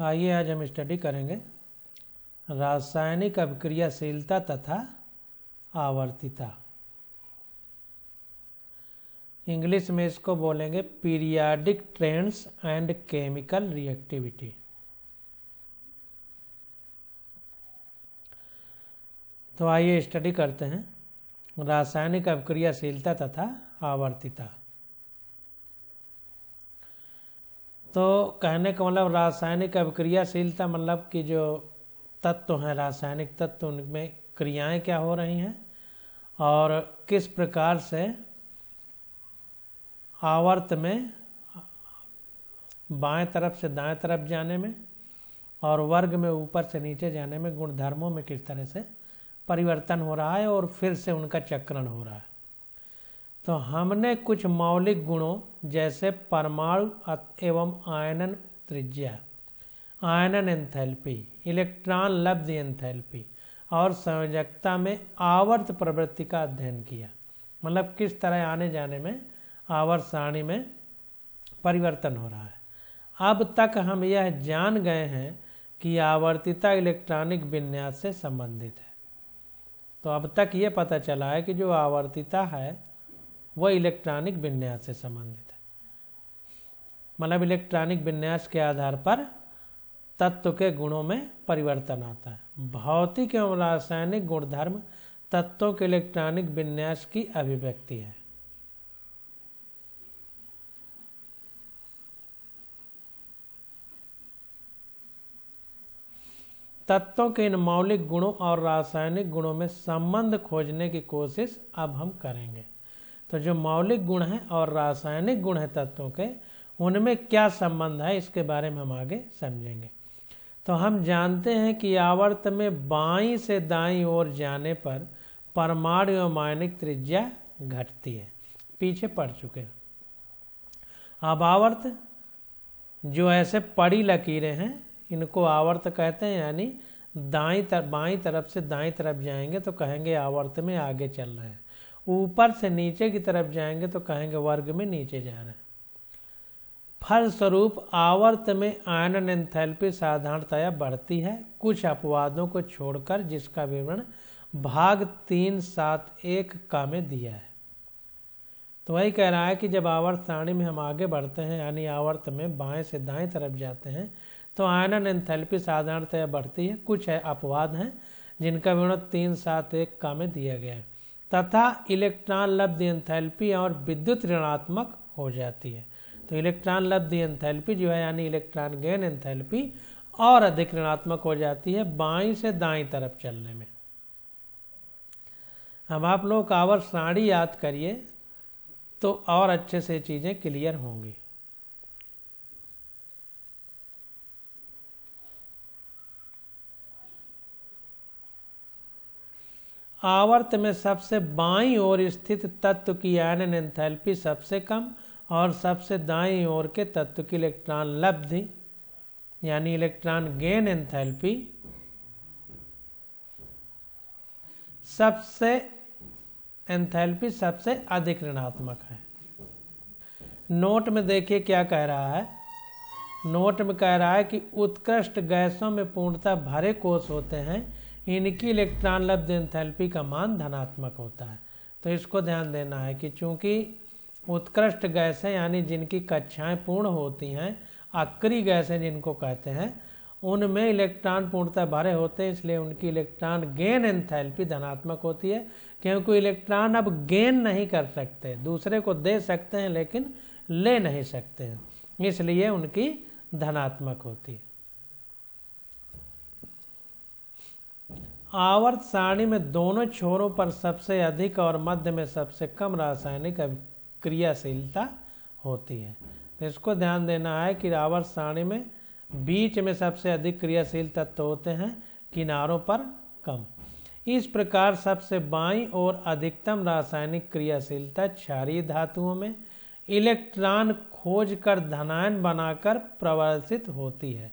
आइए आज हम स्टडी करेंगे रासायनिक अभिक्रियाशीलता तथा आवर्तिता। इंग्लिश में इसको बोलेंगे periodic trends and chemical reactivity. तो आइए स्टडी करते हैं रासायनिक अभिक्रियाशीलता तथा आवर्तिता। तो कहने का मतलब रासायनिक अभिक्रियाशीलता मतलब कि जो तत्व हैं, रासायनिक तत्व, उनमें क्रियाएं क्या हो रही हैं और किस प्रकार से आवर्त में बाएं तरफ से दाएं तरफ जाने में और वर्ग में ऊपर से नीचे जाने में गुणधर्मों में किस तरह से परिवर्तन हो रहा है और फिर से उनका चक्रण हो रहा है। तो हमने कुछ मौलिक गुणों जैसे परमाणु एवं आयनन त्रिज्या, आयनन एंथैल्पी, इलेक्ट्रॉन लब्ध एंथैल्पी और संयोजकता में आवर्त प्रवृत्ति का अध्ययन किया। मतलब किस तरह आने जाने में आवर्त सारणी में परिवर्तन हो रहा है। अब तक हम यह जान गए हैं कि आवर्तिता इलेक्ट्रॉनिक विन्यास से संबंधित है। तो अब तक ये पता चला है कि जो आवर्तिता है वह इलेक्ट्रॉनिक विन्यास से संबंधित है। मतलब इलेक्ट्रॉनिक विन्यास के आधार पर तत्व के गुणों में परिवर्तन आता है। भौतिक एवं रासायनिक गुणधर्म तत्वों के इलेक्ट्रॉनिक विन्यास की अभिव्यक्ति है। तत्वों के इन मौलिक गुणों और रासायनिक गुणों में संबंध खोजने की कोशिश अब हम करेंगे। तो जो मौलिक गुण हैं और रासायनिक गुण हैं तत्वों के, उनमें क्या संबंध है इसके बारे में हम आगे समझेंगे। तो हम जानते हैं कि आवर्त में बाईं से दाईं ओर जाने पर परमाणु एवं आयनिक त्रिज्या घटती है, पीछे पड़ चुके हैं। अब आवर्त जो ऐसे पड़ी लकीरें हैं इनको आवर्त कहते हैं, यानी बाईं तरफ से दाईं तरफ जाएंगे तो कहेंगे आवर्त में आगे चल रहे हैं, ऊपर से नीचे की तरफ जाएंगे तो कहेंगे वर्ग में नीचे जा रहे हैं। फलस्वरूप आवर्त में आयनन एंथैल्पी साधारणतया बढ़ती है, कुछ अपवादों को छोड़कर, जिसका विवरण भाग 3.7.1 का में दिया है। तो वही कह रहा है कि जब आवर्त सारणी में हम आगे बढ़ते हैं यानी आवर्त में बाएं से दाएं तरफ जाते हैं तो आयनन एंथैल्पी साधारणतया बढ़ती है, कुछ अपवाद हैं जिनका विवरण 3.7.1 का में दिया गया है, तथा इलेक्ट्रॉन लब्ध एंथैल्पी और विद्युत ऋणात्मक हो जाती है। तो इलेक्ट्रॉन लब्ध एंथैल्पी जो है यानी इलेक्ट्रॉन गेन एंथैल्पी और अधिक ऋणात्मक हो जाती है बाईं से दाईं तरफ चलने में। अब आप लोग आवर्त सारणी याद करिए तो और अच्छे से चीजें क्लियर होंगी। आवर्त में सबसे बाईं ओर स्थित तत्व की आयनन एंथैल्पी सबसे कम और सबसे दाईं ओर के तत्व की इलेक्ट्रॉन लब्धि यानी इलेक्ट्रॉन गेन एंथैल्पी सबसे अधिक ऋणात्मक है। नोट में देखिए क्या कह रहा है। नोट में कह रहा है कि उत्कृष्ट गैसों में पूर्णतः भरे कोष होते हैं, इनकी इलेक्ट्रॉन लब्ध एंथैल्पी का मान धनात्मक होता है। तो इसको ध्यान देना है कि चूंकि उत्कृष्ट गैसें यानी जिनकी कक्षाएं पूर्ण होती हैं, अक्रिय गैसें जिनको कहते हैं, उनमें इलेक्ट्रॉन पूर्णतः भरे होते हैं, इसलिए उनकी इलेक्ट्रॉन गेन एंथैल्पी धनात्मक होती है, क्योंकि इलेक्ट्रॉन अब गेन नहीं कर सकते, दूसरे को दे सकते हैं लेकिन ले नहीं सकते हैं, इसलिए उनकी धनात्मक होती है। आवर्त सारणी में दोनों छोरों पर सबसे अधिक और मध्य में सबसे कम रासायनिक क्रियाशीलता होती है। तो इसको ध्यान देना है कि आवर्त सारणी में बीच में सबसे अधिक क्रियाशील तत्व होते हैं, किनारों पर कम। इस प्रकार सबसे बाईं ओर अधिकतम रासायनिक क्रियाशीलता क्षारीय धातुओं में इलेक्ट्रॉन खोजकर धनायन बनाकर प्रवर्तित होती है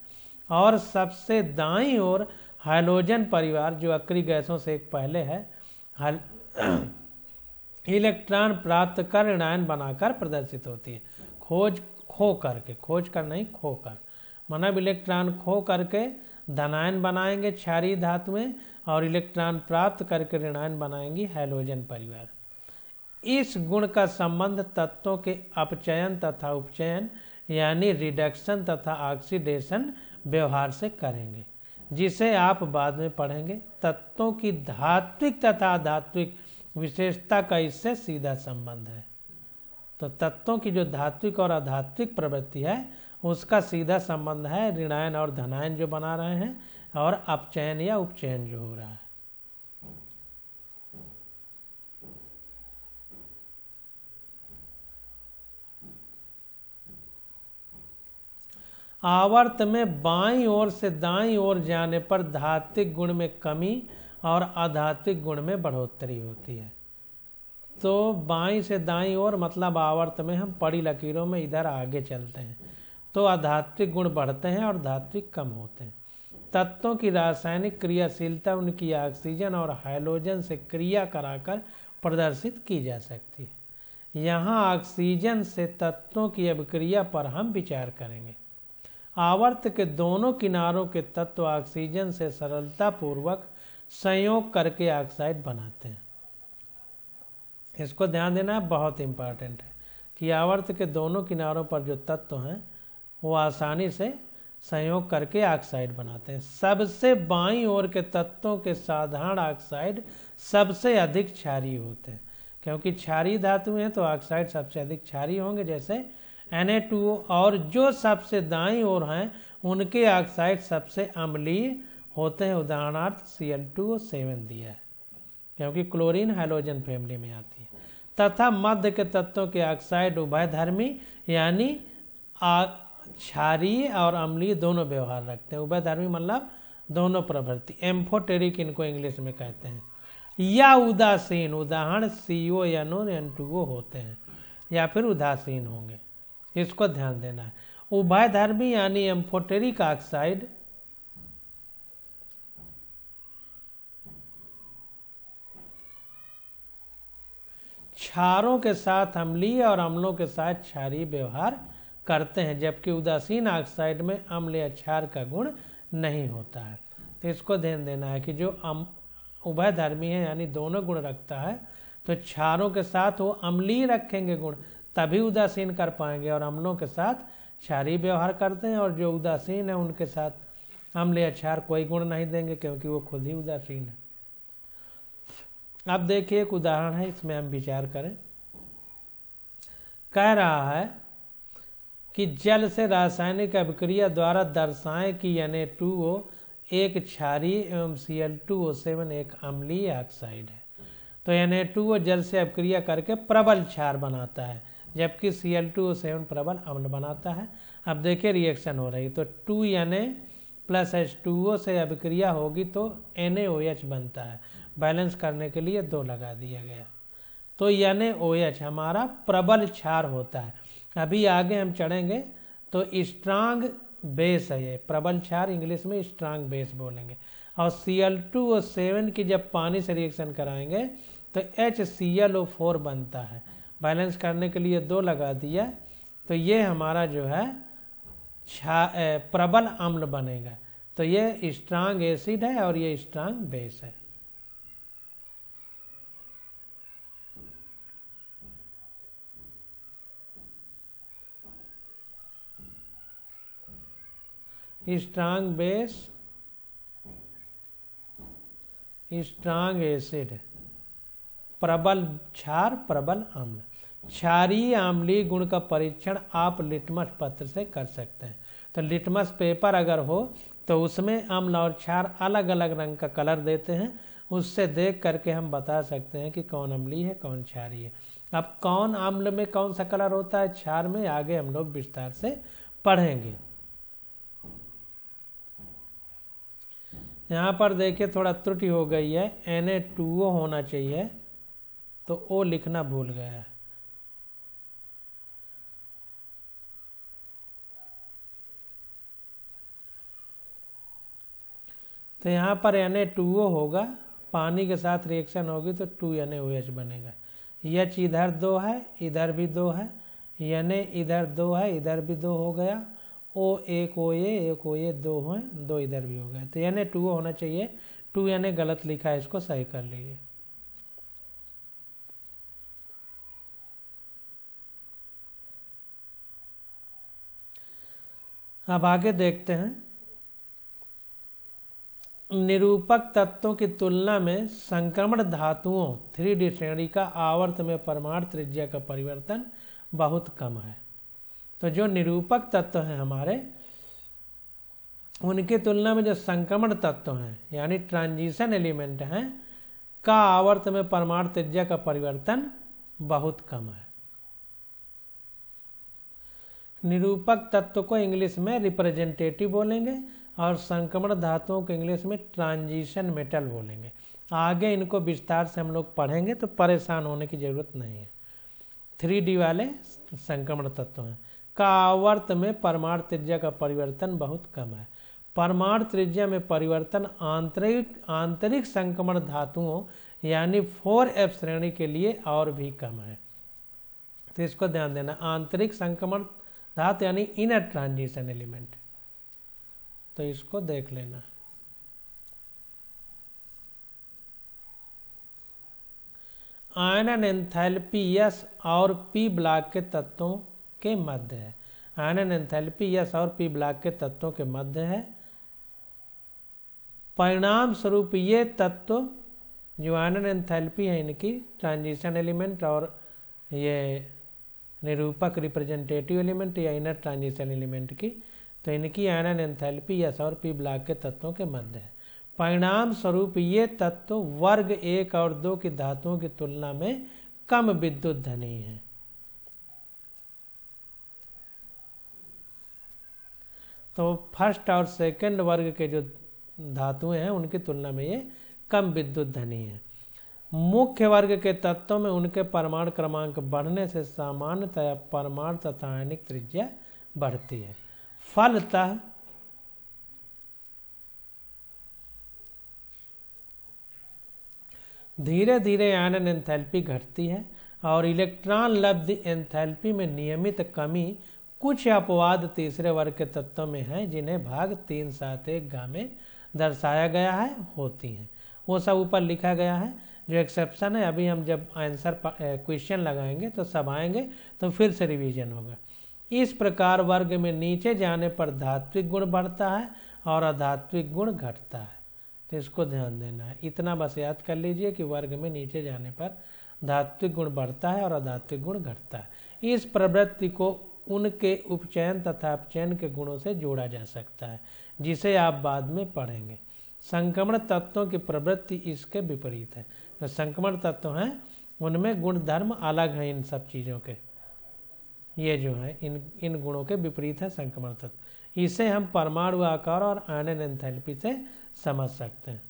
और सबसे दाईं ओर हाइड्रोजन परिवार जो अक्रिय गैसों से एक पहले है इलेक्ट्रॉन प्राप्त कर ऋणायन बनाकर प्रदर्शित होती है। खोज कर नहीं खोकर मतलब इलेक्ट्रॉन खो करके धनायन बनाएंगे क्षारीय धातु में और इलेक्ट्रॉन प्राप्त करके ऋणायन बनाएंगी हैलोजन परिवार। इस गुण का संबंध तत्वों के अपचयन तथा उपचयन यानी रिडक्शन तथा ऑक्सीडेशन व्यवहार से करेंगे, जिसे आप बाद में पढ़ेंगे। तत्वों की धात्विक तथा अधात्विक विशेषता का इससे सीधा संबंध है। तो तत्वों की जो धात्विक और अधात्विक प्रवृत्ति है उसका सीधा संबंध है ऋणायन और धनायन जो बना रहे हैं और अपचयन या उपचयन जो हो रहा है। आवर्त में बाईं ओर से दाईं ओर जाने पर धात्विक गुण में कमी और अधात्विक गुण में बढ़ोतरी होती है। तो बाईं से दाईं ओर मतलब आवर्त में हम पड़ी लकीरों में इधर आगे चलते हैं तो अधात्विक गुण बढ़ते हैं और धात्विक कम होते हैं। तत्वों की रासायनिक क्रियाशीलता उनकी ऑक्सीजन और हाइड्रोजन से क्रिया कराकर प्रदर्शित की जा सकती है। यहाँ ऑक्सीजन से तत्वों की अभिक्रिया पर हम विचार करेंगे। आवर्त के दोनों किनारों के तत्व ऑक्सीजन से सरलता पूर्वक संयोग करके ऑक्साइड बनाते हैं। इसको ध्यान देना बहुत इंपॉर्टेंट है कि आवर्त के दोनों किनारों पर जो तत्व हैं वो आसानी से संयोग करके ऑक्साइड बनाते हैं। सबसे बाईं ओर के तत्वों के साधारण ऑक्साइड सबसे अधिक क्षारीय होते हैं, क्योंकि क्षारीय धातु हैं तो ऑक्साइड सबसे अधिक क्षारीय होंगे जैसे Na2O, और जो सबसे दाईं ओर हैं उनके ऑक्साइड सबसे अम्लीय होते हैं। उदाहरणार्थ Cl2O7 दिया है क्योंकि क्लोरीन हैलोजन फैमिली में आती है। तथा मध्य के तत्वों के ऑक्साइड उभयधर्मी यानी क्षारीय और अम्लीय दोनों व्यवहार रखते हैं। उभयधर्मी मतलब दोनों प्रवृत्ति, एम्फोटेरिक इनको इंग्लिश में कहते हैं, या उदासीन, उदाहरण CONO N2O होते हैं या फिर उदासीन होंगे। इसको ध्यान देना है। उभयधर्मी यानी एम्फोटेरिक ऑक्साइड क्षारों के साथ अम्लीय और अम्लों के साथ क्षारीय व्यवहार करते हैं, जबकि उदासीन ऑक्साइड में अम्ल या क्षार का गुण नहीं होता है। तो इसको ध्यान देना है कि जो उभयधर्मी है यानी दोनों गुण रखता है तो क्षारों के साथ वो अम्लीय रखेंगे गुण तभी उदासीन कर पाएंगे, और अम्लों के साथ क्षारीय व्यवहार करते हैं, और जो उदासीन है उनके साथ अम्ल या क्षार कोई गुण नहीं देंगे क्योंकि वो खुद ही उदासीन है। अब देखिए एक उदाहरण है, इसमें हम विचार करें। कह रहा है कि जल से रासायनिक अभिक्रिया द्वारा दर्शाएं कि Na2O एक क्षारीय एवं Cl2O7 एक अम्लीय ऑक्साइड है। तो Na2O जल से अभिक्रिया करके प्रबल क्षार बनाता है जबकि Cl2O7 प्रबल अम्ल बनाता है। अब देखिए रिएक्शन हो रही है तो 2Na प्लस H2O से अभिक्रिया होगी तो NaOH बनता है। बैलेंस करने के लिए 2 लगा दिया गया तो NaOH हमारा प्रबल क्षार होता है। अभी आगे हम चढ़ेंगे तो स्ट्रांग बेस है, ये प्रबल क्षार इंग्लिश में स्ट्रांग बेस बोलेंगे। और Cl2O7 की जब पानी से रिएक्शन कराएंगे तो HClO4 बनता है। बैलेंस करने के लिए 2 लगा दिया तो ये हमारा जो है प्रबल अम्ल बनेगा। तो ये स्ट्रांग एसिड है और ये स्ट्रांग बेस है। स्ट्रांग बेस, स्ट्रांग एसिड, प्रबल क्षार, प्रबल अम्ल। क्षारीय अम्लीय गुण का परीक्षण आप लिटमस पत्र से कर सकते हैं। तो लिटमस पेपर अगर हो तो उसमें अम्ल और क्षार अलग अलग रंग का कलर देते हैं, उससे देख करके हम बता सकते हैं कि कौन अम्लीय है कौन क्षारीय है। अब कौन अम्ल में कौन सा कलर होता है क्षार में आगे हम लोग विस्तार से पढ़ेंगे। यहाँ पर देखिए थोड़ा त्रुटि हो गई है, Na2O होना चाहिए तो O लिखना भूल गया है। तो यहाँ पर Na2O होगा, पानी के साथ रिएक्शन होगी तो 2NaOH बनेगा। H इधर 2 है, इधर भी 2 है, Na इधर 2 है, इधर भी 2 हो गया, ओ एक ओ ये 2 है, 2 इधर भी हो गए, तो यानी 2 होना चाहिए, 2 यानी गलत लिखा है, इसको सही कर लीजिए। अब आगे देखते हैं, निरूपक तत्वों की तुलना में संक्रमण धातुओं 3D श्रेणी का आवर्त में परमाणु त्रिज्या का परिवर्तन बहुत कम है। तो जो निरूपक तत्व हैं हमारे, उनकी तुलना में जो संक्रमण तत्व हैं यानी ट्रांजिशन एलिमेंट हैं का आवर्त में परमाणु त्रिज्या का परिवर्तन बहुत कम है। निरूपक तत्व को इंग्लिश में रिप्रेजेंटेटिव बोलेंगे और संक्रमण धातुओं को इंग्लिश में ट्रांजिशन मेटल बोलेंगे। आगे इनको विस्तार से हम लोग पढ़ेंगे, तो परेशान होने की जरूरत नहीं है। 3D वाले संक्रमण तत्व हैं का आवर्त में परमाणु त्रिज्या का परिवर्तन बहुत कम है। परमाणु त्रिज्या में परिवर्तन आंतरिक संक्रमण धातुओं यानी 4F श्रेणी के लिए और भी कम है। तो इसको ध्यान देना, आंतरिक संक्रमण धातु यानी इनर ट्रांजिशन एलिमेंट, तो इसको देख लेना। आयनन एंथैल्पी S और P ब्लॉक के तत्वों के मध्य है। आयनन एंथैल्पी S और P ब्लॉक के तत्वों के मध्य है। परिणाम स्वरूप ये तत्व जो आयनन एंथैल्पी है इनकी ट्रांजिशन एलिमेंट और ये निरूपक रिप्रेजेंटेटिव एलिमेंट या इनर ट्रांजिशन एलिमेंट की, तो इनकी आयनन एंथैल्पी S और P ब्लॉक के तत्वों के मध्य है। परिणाम स्वरूप ये तत्व वर्ग 1 और 2 की धातुओं की तुलना में कम विद्युत धनी है। तो फर्स्ट और सेकंड वर्ग के जो धातुएं हैं उनकी तुलना में ये कम विद्युत धनी है। मुख्य वर्ग के तत्वों में उनके परमाणु क्रमांक बढ़ने से सामान्यतया परमाणु तथा आयनिक त्रिज्या बढ़ती है। फलतः धीरे धीरे आयनन एंथैल्पी घटती है और इलेक्ट्रॉन लब्ध एंथैल्पी में नियमित कमी कुछ अपवाद तीसरे वर्ग के तत्वों में है जिन्हें भाग 371 ग में दर्शाया गया है होती हैं। वो सब ऊपर लिखा गया है, जो एक्सेप्शन है अभी हम जब आंसर क्वेश्चन लगाएंगे तो सब आएंगे, तो फिर से रिवीजन होगा। इस प्रकार वर्ग में नीचे जाने पर धात्विक गुण बढ़ता है और अधात्विक गुण घटता है। तो इसको ध्यान देना है, इतना बस याद कर लीजिए कि वर्ग में नीचे जाने पर धात्विक गुण बढ़ता है और अधात्विक गुण घटता है। इस प्रवृत्ति को उनके उपचयन तथा अपचयन के गुणों से जोड़ा जा सकता है, जिसे आप बाद में पढ़ेंगे। संक्रमण तत्वों की प्रवृत्ति इसके विपरीत है। जो संक्रमण तत्व हैं उनमें गुण धर्म अलग हैं इन सब चीजों के, ये जो है इन गुणों के विपरीत है संक्रमण तत्व। इसे हम परमाणु आकार और आयनन एंथैल्पी से समझ सकते हैं,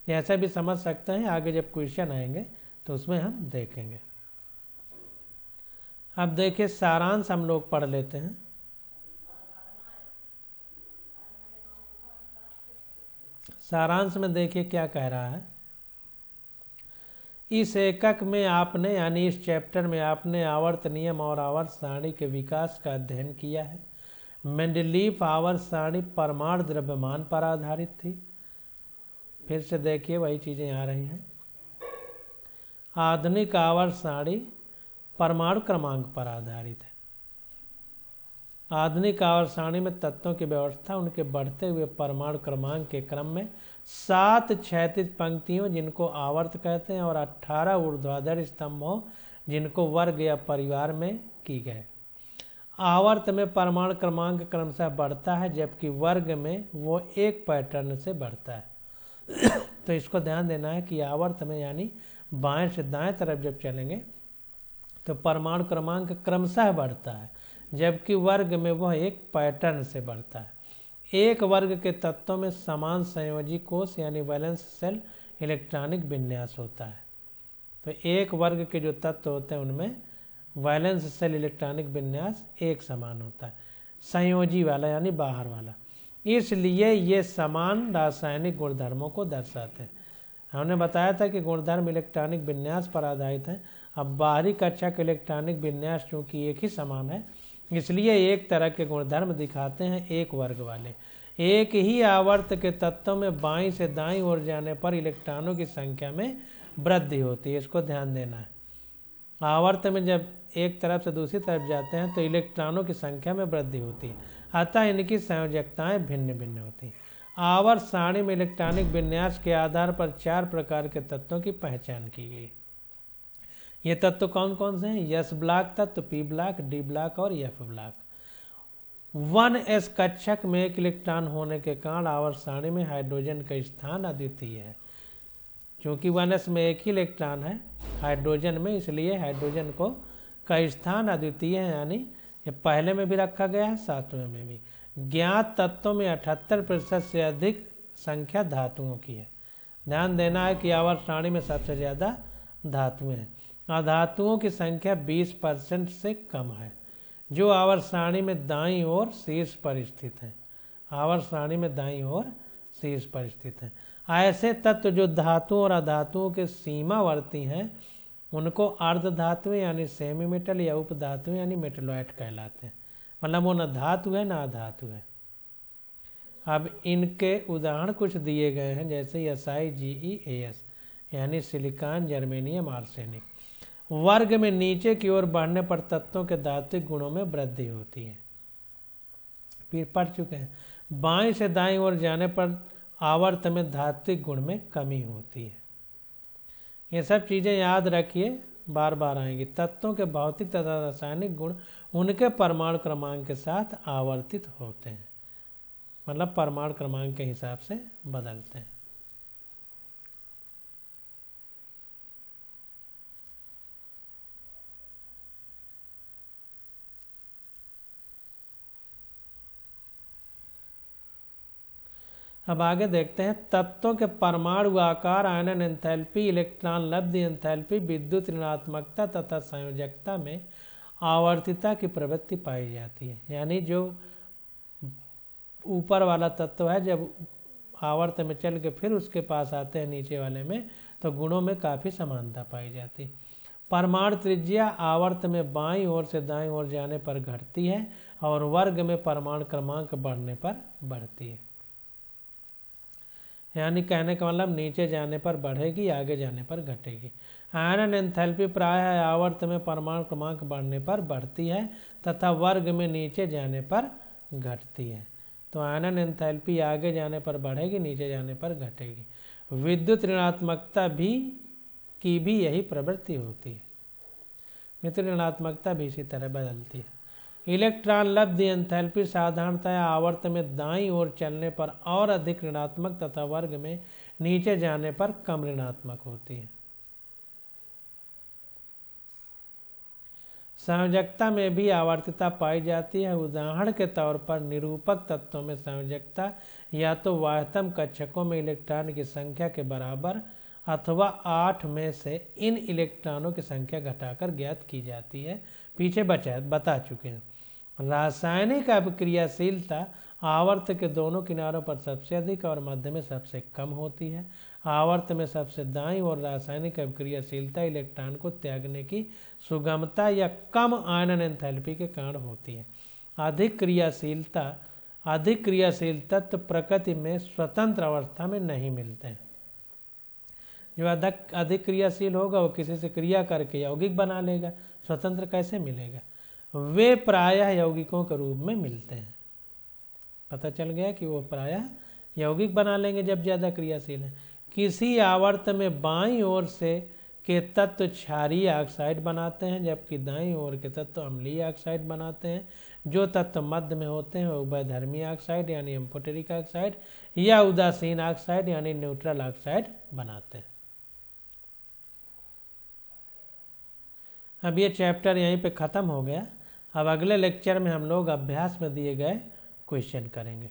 ऐसे भी समझ सकते हैं। आगे जब क्वेश्चन आएंगे तो उसमें हम देखेंगे। अब देखिए सारांश हम लोग पढ़ लेते हैं। सारांश में देखिए क्या कह रहा है। इस एकक में आपने यानी इस चैप्टर में आपने आवर्त नियम और आवर्त सारणी के विकास का अध्ययन किया है। मेंडलीफ आवर्त सारणी परमाणु द्रव्यमान पर आधारित थी। फिर से देखिए वही चीजें आ रही हैं। आधुनिक आवर्त सारणी परमाणु क्रमांक पर आधारित है। आधुनिक आवर्त सारणी में तत्वों की व्यवस्था उनके बढ़ते हुए परमाणु क्रमांक के क्रम में 7 क्षैतिज पंक्तियों जिनको आवर्त कहते हैं और 18 ऊर्ध्वाधर स्तंभों जिनको वर्ग या परिवार में की गए। आवर्त में परमाणु क्रमांक क्रमशः बढ़ता है जबकि वर्ग में वो एक पैटर्न से बढ़ता है। तो इसको ध्यान देना है कि आवर्त में यानी बाएं से दाएं तरफ जब चलेंगे तो परमाणु क्रमांक क्रमशः बढ़ता है जबकि वर्ग में वह एक पैटर्न से बढ़ता है। एक वर्ग के तत्वों में समान संयोजी कोष यानी वैलेंस सेल इलेक्ट्रॉनिक विन्यास होता है। तो एक वर्ग के जो तत्व होते हैं उनमें वैलेंस सेल इलेक्ट्रॉनिक विन्यास एक समान होता है, संयोजी वाला यानी बाहर वाला। इसलिए ये समान रासायनिक गुणधर्मों को दर्शाते हैं। हमने बताया था कि गुणधर्म इलेक्ट्रॉनिक विन्यास पर आधारित है। अब बाहरी कक्षा के इलेक्ट्रॉनिक विन्यास चूंकि एक ही समान है इसलिए एक तरह के गुणधर्म दिखाते हैं एक वर्ग वाले। एक ही आवर्त के तत्वों में बाईं से दाईं ओर जाने पर इलेक्ट्रॉनों की संख्या में वृद्धि होती है, इसको ध्यान देना है। आवर्त में जब एक तरफ से दूसरी तरफ जाते हैं तो इलेक्ट्रॉनों की संख्या में वृद्धि होती है, अतः इनकी संयोजकताएं भिन्न भिन्न होती हैं। आवर्त सारणी में इलेक्ट्रॉनिक विन्यास के आधार पर 4 प्रकार के तत्वों की पहचान की गई। ये तत्व कौन कौन से हैं? एस ब्लॉक तत्व, पी ब्लॉक, डी ब्लॉक और एफ ब्लॉक। 1s कक्षक में एक इलेक्ट्रॉन होने के कारण आवर्त सारणी में हाइड्रोजन का स्थान अद्वितीय है। क्योंकि 1s में एक ही इलेक्ट्रॉन है हाइड्रोजन में, इसलिए हाइड्रोजन का स्थान अद्वितीय है, यानी ये पहले में भी रखा गया है, सातवें में भी। ज्ञात तत्वों में 78% से अधिक संख्या धातुओं की है। ध्यान देना है कि आवर्त सारणी में सबसे ज्यादा धातुएं हैं। अधातुओं की संख्या 20% से कम है, जो आवर्त सारणी में दाईं ओर शीर्ष पर स्थित है। आवर्त सारणी में दाईं ओर शीर्ष पर स्थित है। ऐसे तत्व जो धातुओं और अधातुओं के सीमावर्ती हैं उनको अर्ध धातुएं यानी सेमी मेटल या उपधातुएं यानी मेटलॉइड कहलाते हैं। मतलब वो न धातु है न अधातु है। अब इनके उदाहरण कुछ दिए गए हैं, जैसे SiGeAs यानी सिलिकॉन, जर्मेनियम, आर्सेनिक। वर्ग में नीचे की ओर बढ़ने पर तत्वों के धात्विक गुणों में वृद्धि होती है, फिर पढ़ चुके हैं। बाएं से दाईं ओर जाने पर आवर्त में धात्विक गुण में कमी होती है। ये सब चीजें याद रखिए, बार बार आएंगी। तत्वों के भौतिक तथा रासायनिक गुण उनके परमाणु क्रमांक के साथ आवर्तित होते हैं, मतलब परमाणु क्रमांक के हिसाब से बदलते हैं। अब आगे देखते हैं तत्वों के परमाणु आकार, आयनन एंथैल्पी, इलेक्ट्रॉन लब्धि एंथैल्पी, विद्युत ऋणात्मकता तथा संयोजकता में आवर्तिता की प्रवृत्ति पाई जाती है। यानी जो ऊपर वाला तत्व है जब आवर्त में चल के फिर उसके पास आते हैं नीचे वाले में, तो गुणों में काफी समानता पाई जाती है। परमाणु त्रिज्या आवर्त में बाईं ओर से दाईं ओर जाने पर घटती है और वर्ग में परमाणु क्रमांक बढ़ने पर बढ़ती है। यानी कहने का मतलब नीचे जाने पर बढ़ेगी, आगे जाने पर घटेगी। आयनन एंथैल्पी प्रायः आवर्त में परमाणु क्रमांक बढ़ने पर बढ़ती है तथा वर्ग में नीचे जाने पर घटती है। तो आयनन एंथैल्पी आगे जाने पर बढ़ेगी, नीचे जाने पर घटेगी। विद्युत ऋणात्मकता की भी यही प्रवृत्ति होती है। मित्र ऋणात्मकता भी इसी तरह बदलती है। इलेक्ट्रॉन लब्धि एंथैल्पी साधारणतः आवर्त में दाईं ओर चलने पर और अधिक ऋणात्मक तथा वर्ग में नीचे जाने पर कम ऋणात्मक होती है। संयोजकता में भी आवर्तिता पाई जाती है। उदाहरण के तौर पर निरूपक तत्वों में संयोजकता या तो बाह्यतम कक्षकों में इलेक्ट्रॉन की संख्या के बराबर अथवा 8 में से इन इलेक्ट्रॉनों की संख्या घटाकर ज्ञात की जाती है। पीछे बता चुके हैं। रासायनिक अभिक्रियाशीलता आवर्त के दोनों किनारों पर सबसे अधिक और मध्य में सबसे कम होती है। आवर्त में सबसे दाईं और रासायनिक अभिक्रियाशीलता इलेक्ट्रॉन को त्यागने की सुगमता या कम आयनन एंथैल्पी के कारण होती है। अधिक क्रियाशील तत्व प्रकृति में स्वतंत्र अवस्था में नहीं मिलते हैं। जो अधिक क्रियाशील होगा वो किसी से क्रिया करके यौगिक बना लेगा, स्वतंत्र कैसे मिलेगा? वे प्रायः यौगिकों के रूप में मिलते हैं। पता चल गया कि वो प्रायः यौगिक बना लेंगे जब ज्यादा क्रियाशील है। किसी आवर्त में बाईं ओर से के तत्व क्षारीय ऑक्साइड बनाते हैं जबकि दाईं ओर के तत्व अम्लीय ऑक्साइड बनाते हैं। जो तत्व मध्य में होते हैं वो उभयधर्मी ऑक्साइड यानी एम्फोटेरिक ऑक्साइड या उदासीन ऑक्साइड यानी न्यूट्रल ऑक्साइड बनाते हैं। अब ये चैप्टर यहीं पे खत्म हो गया। अब अगले लेक्चर में हम लोग अभ्यास में दिए गए क्वेश्चन करेंगे।